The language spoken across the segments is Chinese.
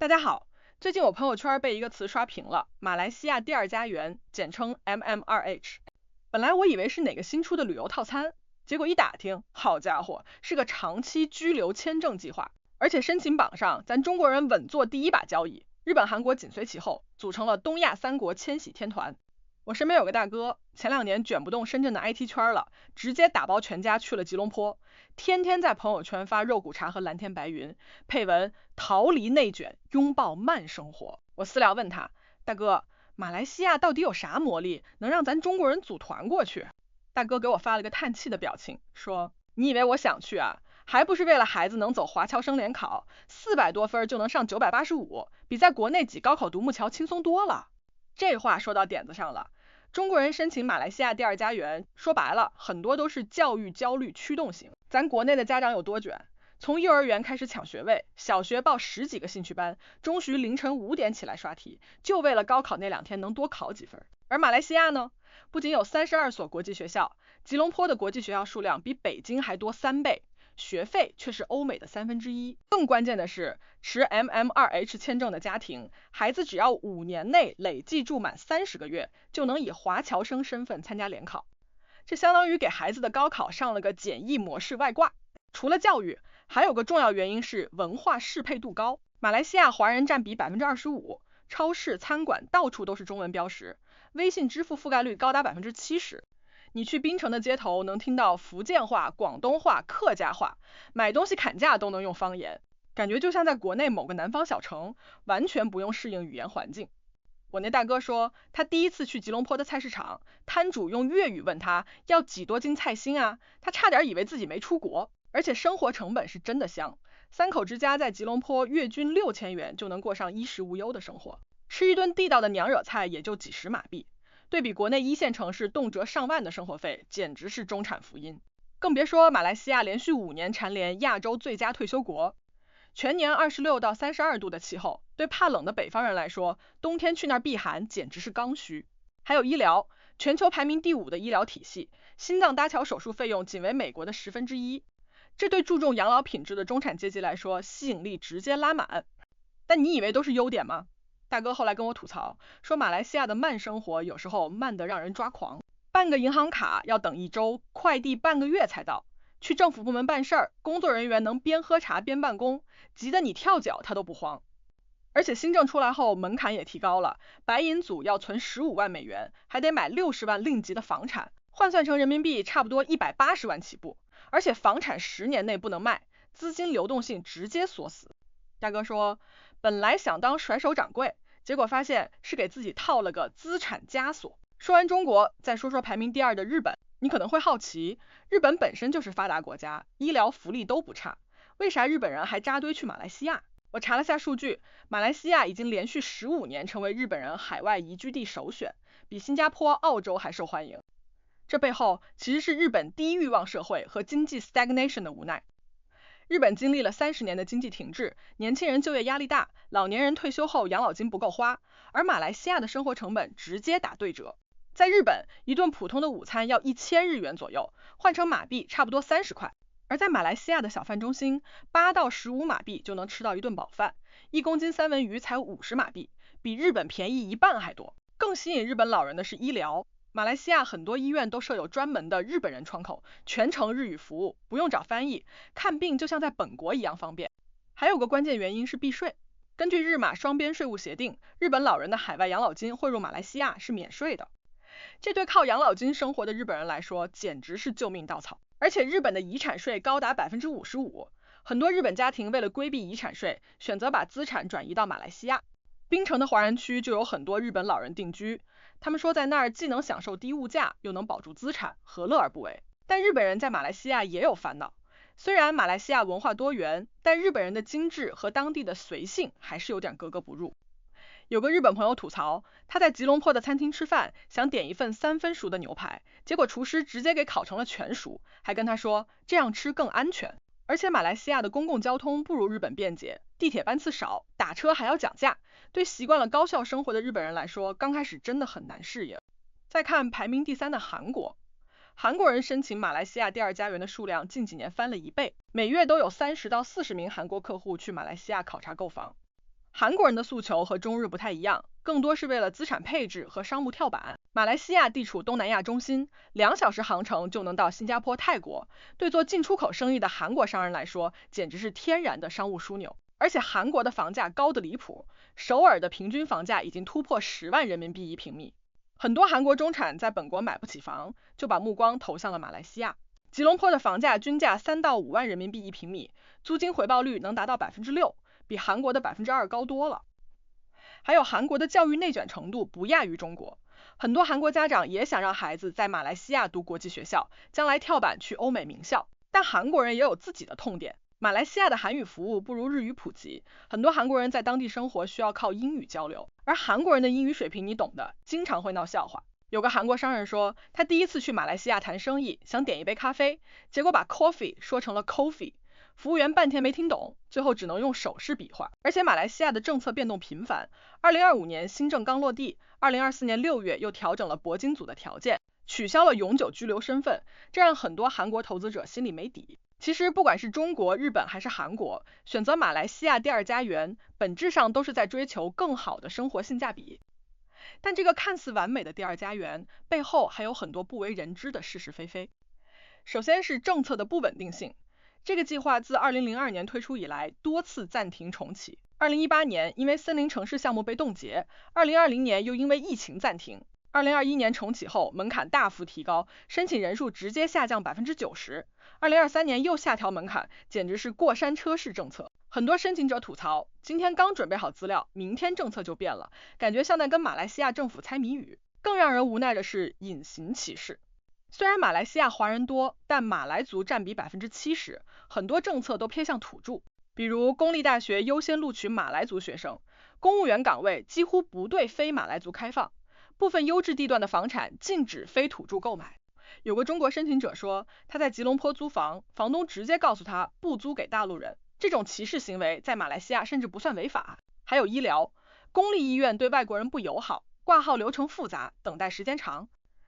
大家好，最近我朋友圈被一个词刷屏了，马来西亚第二家园，简称 MMRH。本来我以为是哪个新出的旅游套餐，结果一打听，好家伙，是个长期居留签证计划，而且申请榜上咱中国人稳坐第一把交椅，日本、韩国紧随其后，组成了东亚三国千禧天团。我身边有个大哥，前2年卷不动深圳的 IT 圈了，直接打包全家去了吉隆坡，天天在朋友圈发肉骨茶和蓝天白云，配文逃离内卷，拥抱慢生活。我私聊问他，大哥，马来西亚到底有啥魔力，能让咱中国人组团过去？大哥给我发了个叹气的表情，说你以为我想去啊？还不是为了孩子能走华侨生联考，400多分就能上985，比在国内挤高考独木桥轻松多了。这话说到点子上了。中国人申请马来西亚第二家园，说白了，很多都是教育焦虑驱动型。咱国内的家长有多卷？从幼儿园开始抢学位，小学报10几个兴趣班，中旬凌晨5点起来刷题，就为了高考那2天能多考几分。而马来西亚呢，不仅有32所国际学校，吉隆坡的国际学校数量比北京还多3倍。学费却是欧美的1/3。更关键的是，持 MMRH 签证的家庭，孩子只要5年内累计住满30个月，就能以华侨生身份参加联考。这相当于给孩子的高考上了个简易模式外挂。除了教育，还有个重要原因是文化适配度高。马来西亚华人占比25%，超市、餐馆到处都是中文标识，微信支付覆盖率高达70%。你去槟城的街头能听到福建话、广东话、客家话，买东西砍价都能用方言，感觉就像在国内某个南方小城，完全不用适应语言环境。我那大哥说，他第一次去吉隆坡的菜市场，摊主用粤语问他要几多斤菜心啊，他差点以为自己没出国，而且生活成本是真的香，3口之家在吉隆坡月均6000元就能过上衣食无忧的生活，吃一顿地道的娘惹菜也就几十马币。对比国内1线城市动辄上万的生活费，简直是中产福音。更别说马来西亚连续5年蝉联亚洲最佳退休国，全年26到32度的气候，对怕冷的北方人来说，冬天去那儿避寒简直是刚需。还有医疗，全球排名第5的医疗体系，心脏搭桥手术费用仅为美国的1/10，这对注重养老品质的中产阶级来说，吸引力直接拉满。但你以为都是优点吗？大哥后来跟我吐槽说，马来西亚的慢生活有时候慢得让人抓狂，办个银行卡要等1周，快递半个月才到，去政府部门办事儿，工作人员能边喝茶边办公，急得你跳脚他都不慌。而且新政出来后门槛也提高了，白银组要存15万美元，还得买60万令吉的房产，换算成人民币差不多180万起步，而且房产10年内不能卖，资金流动性直接锁死。大哥说，本来想当甩手掌柜，结果发现是给自己套了个资产枷锁。说完中国，再说说排名第2的日本。你可能会好奇，日本本身就是发达国家，医疗福利都不差，为啥日本人还扎堆去马来西亚？我查了下数据，马来西亚已经连续15年成为日本人海外移居地首选，比新加坡、澳洲还受欢迎。这背后其实是日本低欲望社会和经济 stagnation 的无奈。日本经历了30年的经济停滞，年轻人就业压力大，老年人退休后养老金不够花，而马来西亚的生活成本直接打对折。在日本，一顿普通的午餐要1000日元左右，换成马币差不多30块。而在马来西亚的小贩中心，8到15马币就能吃到一顿饱饭，1公斤三文鱼才50马币，比日本便宜1半还多。更吸引日本老人的是医疗，马来西亚很多医院都设有专门的日本人窗口，全程日语服务，不用找翻译，看病就像在本国一样方便。还有个关键原因是避税，根据日马双边税务协定，日本老人的海外养老金汇入马来西亚是免税的，这对靠养老金生活的日本人来说简直是救命稻草。而且日本的遗产税高达55%，很多日本家庭为了规避遗产税，选择把资产转移到马来西亚。槟城的华人区就有很多日本老人定居，他们说在那儿既能享受低物价，又能保住资产，何乐而不为？但日本人在马来西亚也有烦恼，虽然马来西亚文化多元，但日本人的精致和当地的随性还是有点格格不入。有个日本朋友吐槽，他在吉隆坡的餐厅吃饭，想点一份3分熟的牛排，结果厨师直接给烤成了全熟，还跟他说这样吃更安全。而且马来西亚的公共交通不如日本便捷，地铁班次少，打车还要讲价，对习惯了高效生活的日本人来说，刚开始真的很难适应。再看排名第3的韩国，韩国人申请马来西亚第2家园的数量近几年翻了1倍，每月都有30到40名韩国客户去马来西亚考察购房。韩国人的诉求和中日不太一样，更多是为了资产配置和商务跳板。马来西亚地处东南亚中心，2小时航程就能到新加坡、泰国，对做进出口生意的韩国商人来说，简直是天然的商务枢纽。而且韩国的房价高得离谱，首尔的平均房价已经突破10万人民币一平米。很多韩国中产在本国买不起房，就把目光投向了马来西亚。吉隆坡的房价均价3到5万人民币一平米，租金回报率能达到6%，比韩国的2%高多了。还有韩国的教育内卷程度不亚于中国，很多韩国家长也想让孩子在马来西亚读国际学校，将来跳板去欧美名校。但韩国人也有自己的痛点，马来西亚的韩语服务不如日语普及，很多韩国人在当地生活需要靠英语交流，而韩国人的英语水平你懂的，经常会闹笑话。有个韩国商人说，他第一次去马来西亚谈生意，想点一杯咖啡，结果把 coffee 说成了 coffee， 服务员半天没听懂，最后只能用手势比划。而且马来西亚的政策变动频繁，2025年新政刚落地，2024年6月又调整了铂金组的条件，取消了永久居留身份，这让很多韩国投资者心里没底。其实不管是中国、日本还是韩国，选择马来西亚第二家园，本质上都是在追求更好的生活性价比。但这个看似完美的第二家园，背后还有很多不为人知的是是非非。首先是政策的不稳定性，这个计划自2002年推出以来，多次暂停重启。2018年因为森林城市项目被冻结，2020年又因为疫情暂停。2021年重启后，门槛大幅提高，申请人数直接下降90%。2023年又下调门槛，简直是过山车式政策。很多申请者吐槽，今天刚准备好资料，明天政策就变了，感觉像在跟马来西亚政府猜谜语。更让人无奈的是隐形歧视。虽然马来西亚华人多，但马来族占比70%，很多政策都偏向土著，比如公立大学优先录取马来族学生，公务员岗位几乎不对非马来族开放，部分优质地段的房产禁止非土著购买。有个中国申请者说，他在吉隆坡租房，房东直接告诉他不租给大陆人，这种歧视行为在马来西亚甚至不算违法。还有医疗，公立医院对外国人不友好，挂号流程复杂，等待时间长。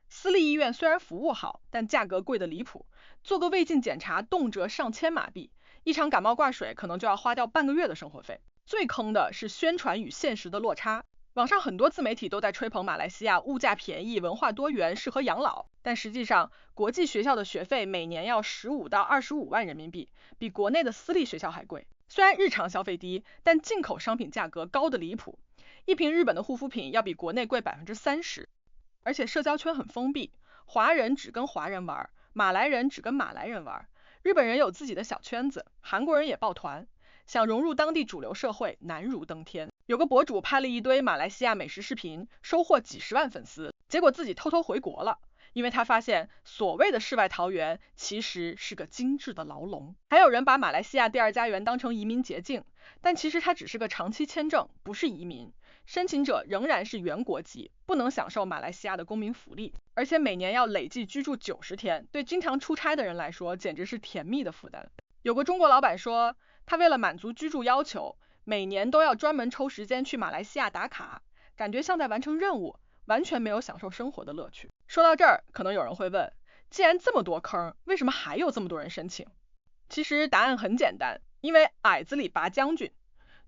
私立医院虽然服务好，但价格贵得离谱，做个胃镜检查动辄上千马币，一场感冒挂水可能就要花掉半个月的生活费。最坑的是宣传与现实的落差。网上很多自媒体都在吹捧马来西亚物价便宜、文化多元、适合养老，但实际上国际学校的学费每年要15到25万人民币，比国内的私立学校还贵。虽然日常消费低，但进口商品价格高得离谱，一瓶日本的护肤品要比国内贵30%。而且社交圈很封闭，华人只跟华人玩，马来人只跟马来人玩，日本人有自己的小圈子，韩国人也抱团，想融入当地主流社会难如登天。有个博主拍了一堆马来西亚美食视频，收获几10万粉丝，结果自己偷偷回国了，因为他发现所谓的世外桃源其实是个精致的牢笼。还有人把马来西亚第二家园当成移民捷径，但其实它只是个长期签证，不是移民，申请者仍然是原国籍，不能享受马来西亚的公民福利，而且每年要累计居住90天，对经常出差的人来说简直是甜蜜的负担。有个中国老板说，他为了满足居住要求，每年都要专门抽时间去马来西亚打卡，感觉像在完成任务，完全没有享受生活的乐趣。说到这儿，可能有人会问，既然这么多坑，为什么还有这么多人申请？其实答案很简单，因为矮子里拔将军。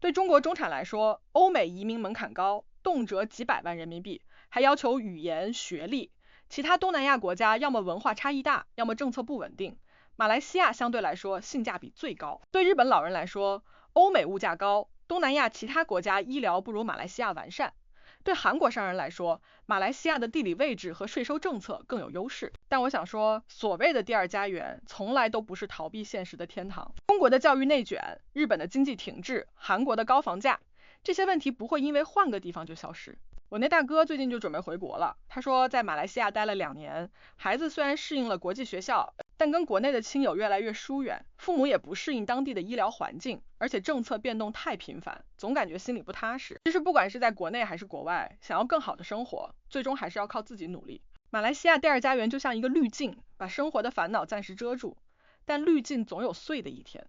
对中国中产来说，欧美移民门槛高，动辄几百万人民币，还要求语言、学历。其他东南亚国家要么文化差异大，要么政策不稳定。马来西亚相对来说性价比最高。对日本老人来说，欧美物价高，东南亚其他国家医疗不如马来西亚完善。对韩国商人来说，马来西亚的地理位置和税收政策更有优势。但我想说，所谓的第二家园从来都不是逃避现实的天堂。中国的教育内卷，日本的经济停滞，韩国的高房价，这些问题不会因为换个地方就消失。我那大哥最近就准备回国了，他说在马来西亚待了2年，孩子虽然适应了国际学校，但跟国内的亲友越来越疏远，父母也不适应当地的医疗环境，而且政策变动太频繁，总感觉心里不踏实。其实不管是在国内还是国外，想要更好的生活，最终还是要靠自己努力。马来西亚第二家园就像一个滤镜，把生活的烦恼暂时遮住，但滤镜总有碎的一天。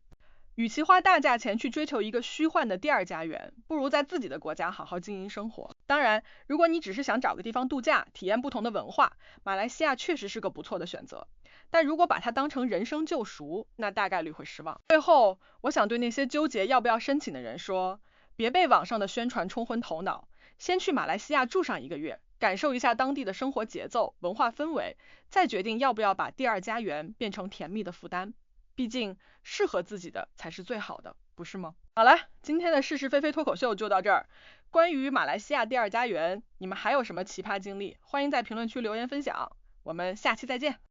与其花大价钱去追求一个虚幻的第二家园，不如在自己的国家好好经营生活。当然，如果你只是想找个地方度假，体验不同的文化，马来西亚确实是个不错的选择。但如果把它当成人生救赎，那大概率会失望。最后，我想对那些纠结要不要申请的人说，别被网上的宣传冲昏头脑，先去马来西亚住上1个月，感受一下当地的生活节奏、文化氛围，再决定要不要把第二家园变成甜蜜的负担。毕竟适合自己的才是最好的，不是吗？好了，今天的是是非非脱口秀就到这儿。关于马来西亚第二家园，你们还有什么奇葩经历？欢迎在评论区留言分享。我们下期再见。